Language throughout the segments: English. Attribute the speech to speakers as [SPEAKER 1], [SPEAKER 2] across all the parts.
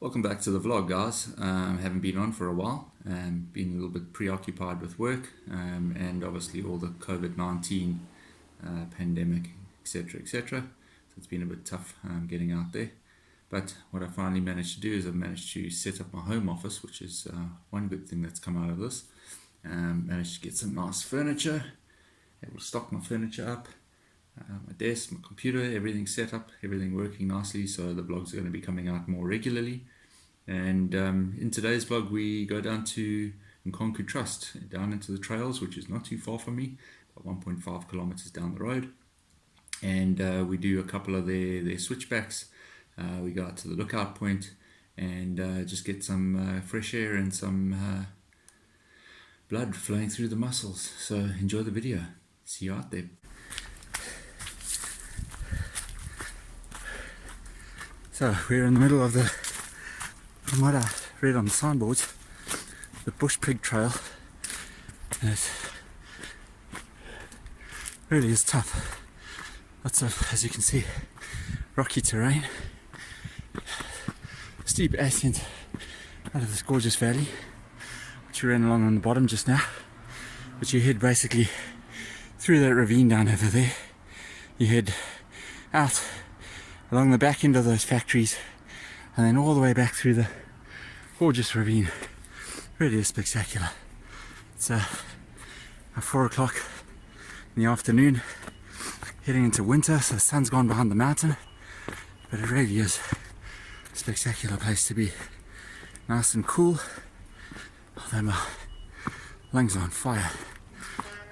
[SPEAKER 1] Welcome back to the vlog, guys. Haven't been on for a while. Been a little bit preoccupied with work and obviously all the COVID-19 pandemic, etc., etc. So it's been a bit tough getting out there. But what I finally managed to do is I've managed to set up my home office, which is one good thing that's come out of this. Managed to get some nice furniture, able to stock my furniture up. My desk, my computer, everything set up, everything working nicely, so the vlogs are going to be coming out more regularly. And in today's vlog we go down to Nkonka Trails, down into the trails, which is not too far from me, about 1.5 kilometers down the road. And we do a couple of their switchbacks. We go out to the lookout point and just get some fresh air and some blood flowing through the muscles. So enjoy the video. See you out there. So we're in the middle of from what I read on the signboards, the Bush Pig Trail. And it really is tough. Lots of, as you can see, rocky terrain, steep ascent out of this gorgeous valley, which we ran along on the bottom just now. But you head basically through that ravine down over there. You head out along the back end of those factories and then all the way back through the gorgeous ravine. Really is spectacular. It's 4 o'clock in the afternoon, heading into winter, so the sun's gone behind the mountain, but it really is a spectacular place to be. Nice and cool, although my lungs are on fire.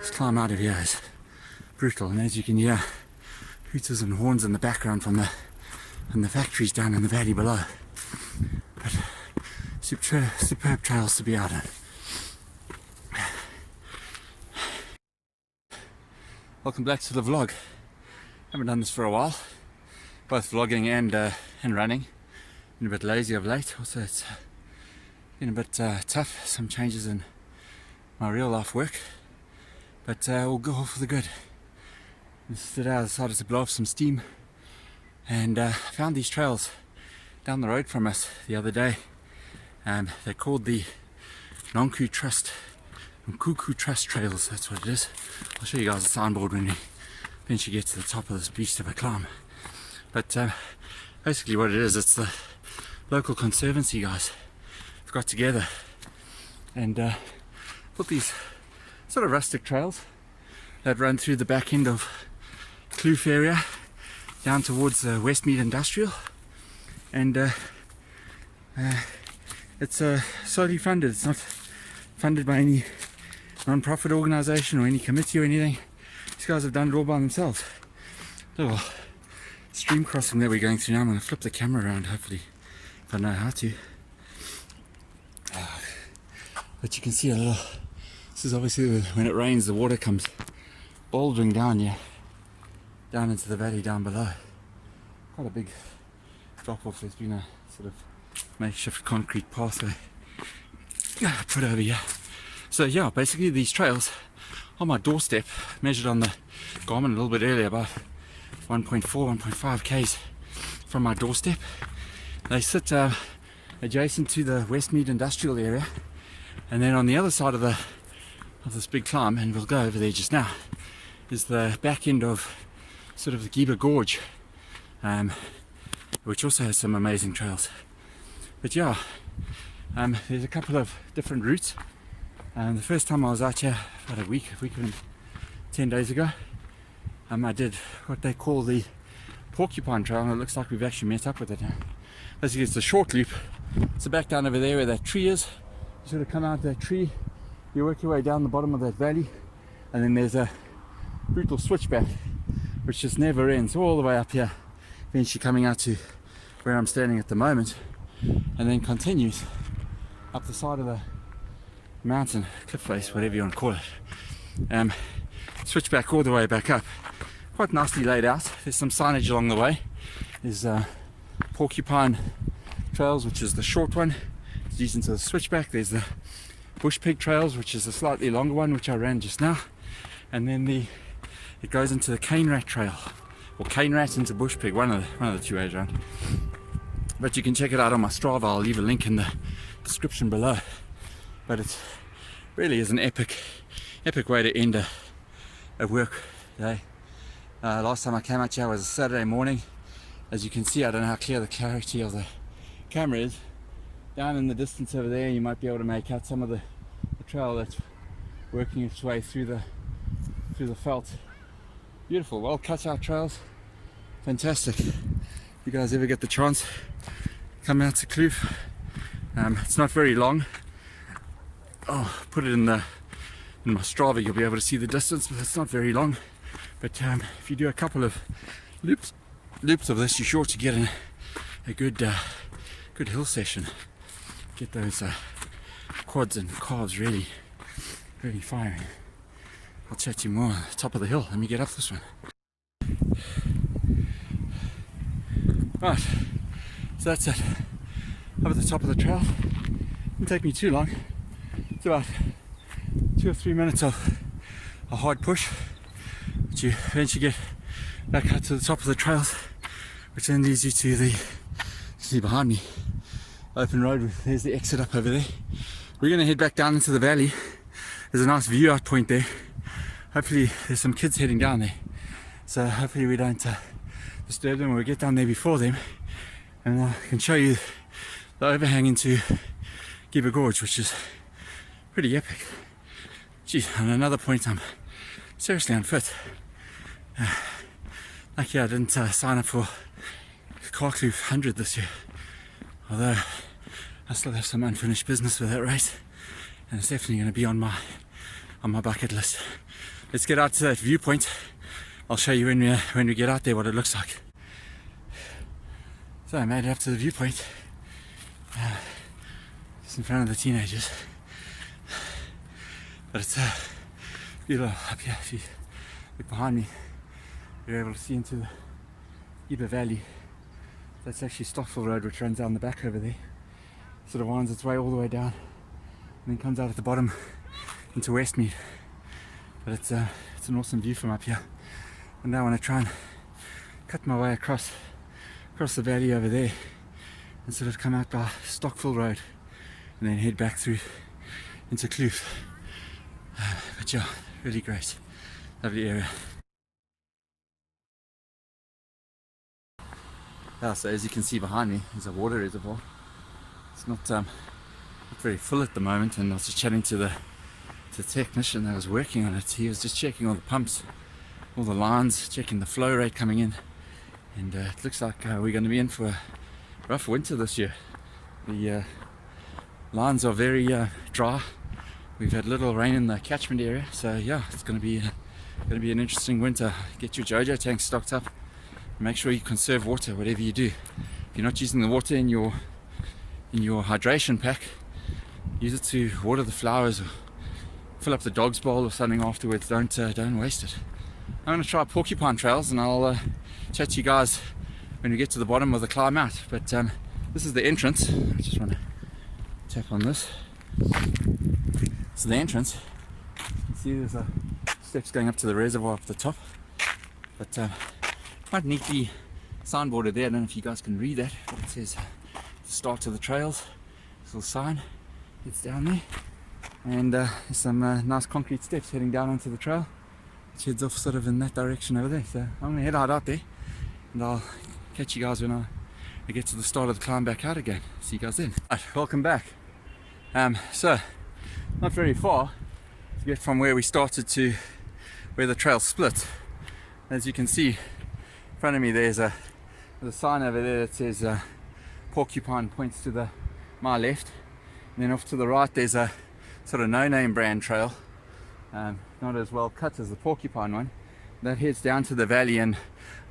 [SPEAKER 1] This climb out of here is brutal, and as you can hear, hooters and horns in the background from the factories down in the valley below. But superb trails to be out on. Welcome back to the vlog. Haven't done this for a while, both vlogging and running. Been a bit lazy of late. Also, it's been a bit tough. Some changes in my real life work, but all go for the good. Today I decided to blow off some steam and found these trails down the road from us the other day. They're called the Nkonka Trails Trails, that's what it is. I'll show you guys the signboard when we eventually get to the top of this beast of a climb. But basically what it is, it's the local conservancy guys have got together and put these sort of rustic trails that run through the back end of Kloof area down towards Westmead Industrial, and it's solely funded. It's not funded by any non-profit organization or any committee or anything. These guys have done it all by themselves. Little stream crossing that we're going through now. I'm going to flip the camera around, hopefully, if I know how to. But you can see a little, this is obviously when it rains, the water comes bouldering down here, down into the valley down below. Quite a big drop off. There's been a sort of makeshift concrete pathway put over here. So yeah, basically these trails on my doorstep, measured on the Garmin a little bit earlier, about 1.5 k's from my doorstep. They sit adjacent to the Westmead Industrial area, and then on the other side of this big climb, and we'll go over there just now, is the back end of sort of the Giba Gorge, which also has some amazing trails. But yeah, there's a couple of different routes. The first time I was out here, about a week and 10 days ago, I did what they call the Porcupine Trail, and it looks like we've actually met up with it now. Basically it's a short loop. So back down over there where that tree is, you sort of come out that tree, you work your way down the bottom of that valley, and then there's a brutal switchback which just never ends, all the way up here, eventually coming out to where I'm standing at the moment, and then continues up the side of the mountain, cliff face, whatever you want to call it. Switchback all the way back up, quite nicely laid out. There's some signage along the way. There's Porcupine Trails, which is the short one, it's leads into the switchback. There's the Bush Pig Trails, which is a slightly longer one, which I ran just now, and then it goes into the Cane Rat Trail, or Cane Rat into Bush Pig, one of the two ways around. but you can check it out on my Strava. I'll leave a link in the description below. But it really is an epic way to end a work day. Last time I came out here was a Saturday morning. As you can see, I don't know how clear the clarity of the camera is. Down in the distance over there, you might be able to make out some of the trail that's working its way through the veldt. Beautiful, well cut out trails. Fantastic. If you guys ever get the chance, come out to Kloof. It's not very long. Oh, put it in my Strava, you'll be able to see the distance, but it's not very long. But if you do a couple of loops of this, you're sure to get a good hill session. Get those quads and calves really firing. I'll chat to you more on the top of the hill. Let me get up this one. Right, so that's it. Up at the top of the trail. Didn't take me too long. It's about 2 or 3 minutes of a hard push, but you eventually get back out to the top of the trails, which then leads you to the, see behind me, open road. There's the exit up over there. We're going to head back down into the valley. There's a nice view out point there. Hopefully there's some kids heading down there, so hopefully we don't disturb them, or we get down there before them, and I can show you the overhang into Giba Gorge, which is pretty epic. Geez, on another point, I'm seriously unfit. Lucky I didn't sign up for Kloof 100 this year, although I still have some unfinished business with that race, and it's definitely going to be on my bucket list. Let's get out to that viewpoint. I'll show you when we get out there what it looks like. So I made it up to the viewpoint, just in front of the teenagers. But it's beautiful up here. If you look behind me, you're able to see into the Giba Valley. That's actually Stockville Road, which runs down the back over there. Sort of winds its way all the way down, and then comes out at the bottom into Westmead. But it's an awesome view from up here. And now I want to try and cut my way across the valley over there, and sort of come out by Stockville Road, and then head back through into Kloof. But yeah, really great, lovely area. Yeah, so as you can see behind me, there's a water reservoir. It's not very full at the moment, and I was just chatting to the technician that was working on it. He was just checking all the pumps, all the lines, checking the flow rate coming in, and it looks like we're going to be in for a rough winter this year. The lines are very dry. We've had little rain in the catchment area, so yeah, it's going to be an interesting winter. Get your JoJo tank stocked up. Make sure you conserve water, whatever you do. If you're not using the water in your hydration pack, use it to water the flowers or fill up the dog's bowl or something afterwards. Don't waste it. I'm going to try Porcupine Trails, and I'll chat to you guys when we get to the bottom of the climb out. But this is the entrance. I just want to tap on this. This is the entrance. You see there's steps going up to the reservoir up the top. But quite neatly signboarded there. I don't know if you guys can read that, but it says the start of the trails. This little sign, it's down there. And there's some nice concrete steps heading down onto the trail, which heads off sort of in that direction over there. So I'm going to head out there, and I'll catch you guys when I get to the start of the climb back out again. See you guys then. Right, welcome back. So not very far to get from where we started to where the trail split. As you can see in front of me, there's a sign over there that says Porcupine points to my left, and then off to the right there's a sort of no-name brand trail, not as well cut as the Porcupine one. That heads down to the valley, and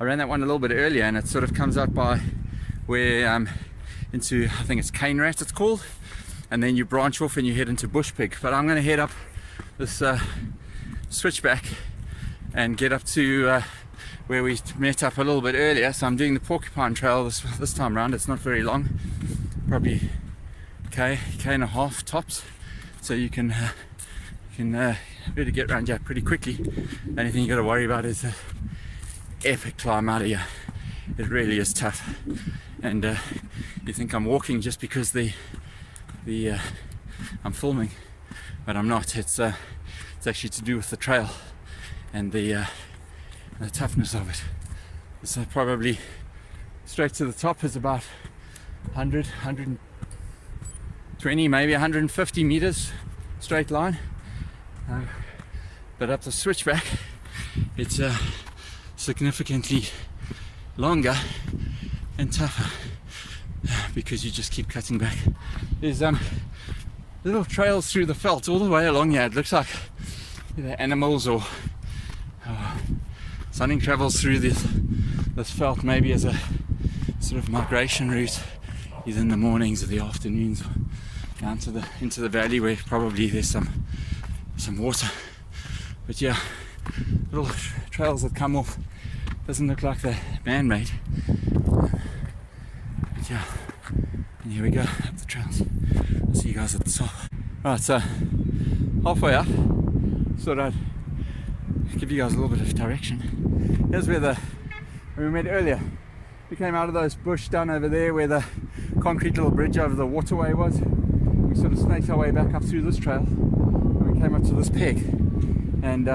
[SPEAKER 1] I ran that one a little bit earlier, and it sort of comes out by where into, I think it's Cane Rat it's called, and then you branch off and you head into Bush Pig. But I'm going to head up this switchback and get up to where we met up a little bit earlier. So I'm doing the Porcupine Trail this time round. It's not very long, probably K and a half tops, so you can really get around here pretty quickly. The only thing you got to worry about is the epic climb out of here. it really is tough. And you think I'm walking just because I'm filming, but I'm not. It's actually to do with the trail and the toughness of it. So probably straight to the top is about 100, 120, maybe 150 meters straight line. But up the switchback, it's significantly longer and tougher because you just keep cutting back. There's little trails through the veld all the way along here. It looks like either animals or something travels through this veld, maybe as a sort of migration route, either in the mornings or the afternoons, or down to into the valley where probably there's some water. But yeah, little trails that come off. Doesn't look like they're man-made. But yeah, and here we go up the trails. I'll see you guys at the top. Right, so halfway up, thought I'd give you guys a little bit of direction. Here's where we met earlier. We came out of those bush down over there where the concrete little bridge over the waterway was. We sort of snaked our way back up through this trail, and we came up to this peg. And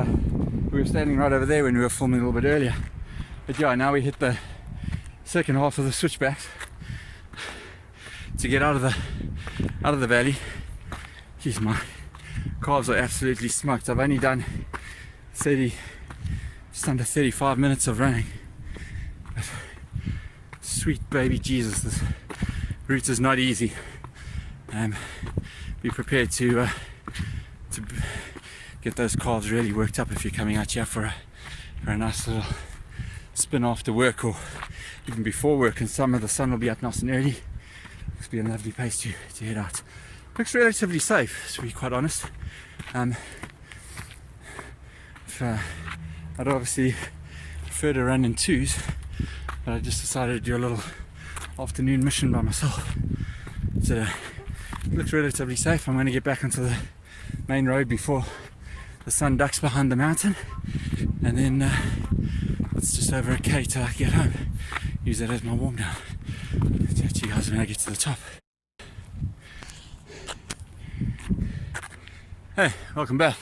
[SPEAKER 1] we were standing right over there when we were filming a little bit earlier. But yeah, now we hit the second half of the switchbacks to get out of the valley. Jeez, my calves are absolutely smoked. I've only done just under 35 minutes of running. But sweet baby Jesus, this route is not easy. Be prepared to get those calves really worked up if you're coming out here for a nice little spin after work, or even before work. In summer the sun will be up nice and early. It's be a lovely place to head out. Looks relatively safe, to be quite honest. I'd obviously prefer to run in twos, but I just decided to do a little afternoon mission by myself. So it looks relatively safe. I'm going to get back onto the main road before the sun ducks behind the mountain, and then it's just over a K till I get home. Use that as my warm down. Catch you guys when I get to the top. Hey, welcome back.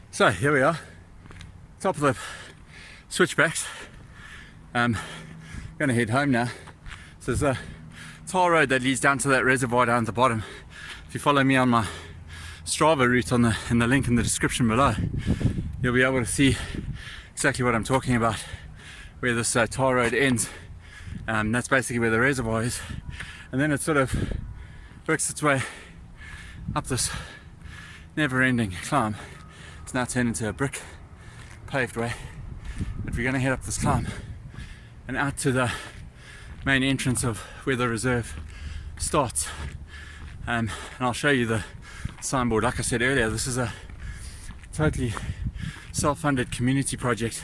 [SPEAKER 1] So here we are, top of the switchbacks. Gonna head home now. So there's a tar road that leads down to that reservoir down at the bottom. If you follow me on my Strava route in the link in the description below, you'll be able to see exactly what I'm talking about, where this tar road ends. That's basically where the reservoir is, and then it sort of works its way up this never-ending climb. It's now turned into a brick paved way, but we're going to head up this climb and out to the main entrance of where the reserve starts, and I'll show you the signboard. Like I said earlier, this is a totally self-funded community project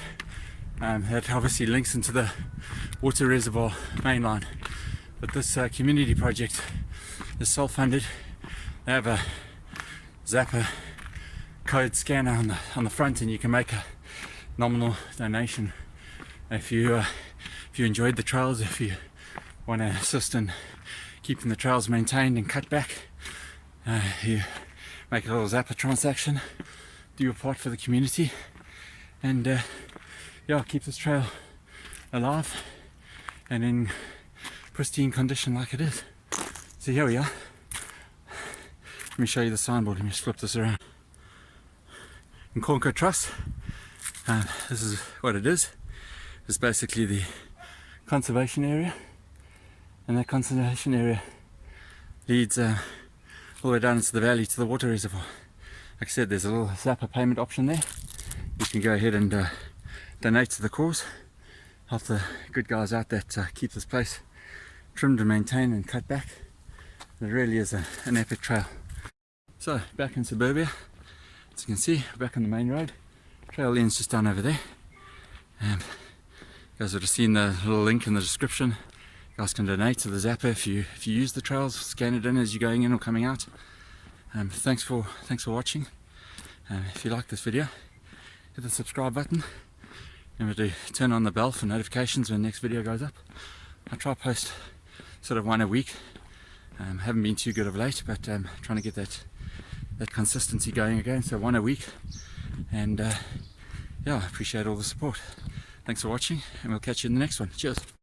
[SPEAKER 1] that obviously links into the water reservoir mainline. But this community project is self-funded. They have a Zapper code scanner on the front, and you can make a nominal donation if you enjoyed the trails, if you want to assist in keeping the trails maintained and cut back. You make a little Zapper transaction, do your part for the community, and yeah, keep this trail alive and in pristine condition like it is. So here we are. Let me show you the signboard. Let me just flip this around. Nkonka Trails. This is what it is. It's basically the conservation area, and that conservation area leads all the way down into the valley to the water reservoir. Like I said, there's a little Zapper payment option there. You can go ahead and donate to the cause. Help the good guys out that keep this place trimmed and maintained and cut back. It really is an epic trail. So back in suburbia, as you can see, we're back on the main road. Trail ends just down over there. You guys would have seen the little link in the description. You guys can donate to the Zapper if you use the trails. Scan it in as you're going in or coming out. Thanks for watching. If you like this video, hit the subscribe button. Remember to turn on the bell for notifications when the next video goes up. I try to post sort of one a week. Haven't been too good of late, but trying to get that consistency going again. So one a week, and yeah, I appreciate all the support. Thanks for watching, and we'll catch you in the next one. Cheers.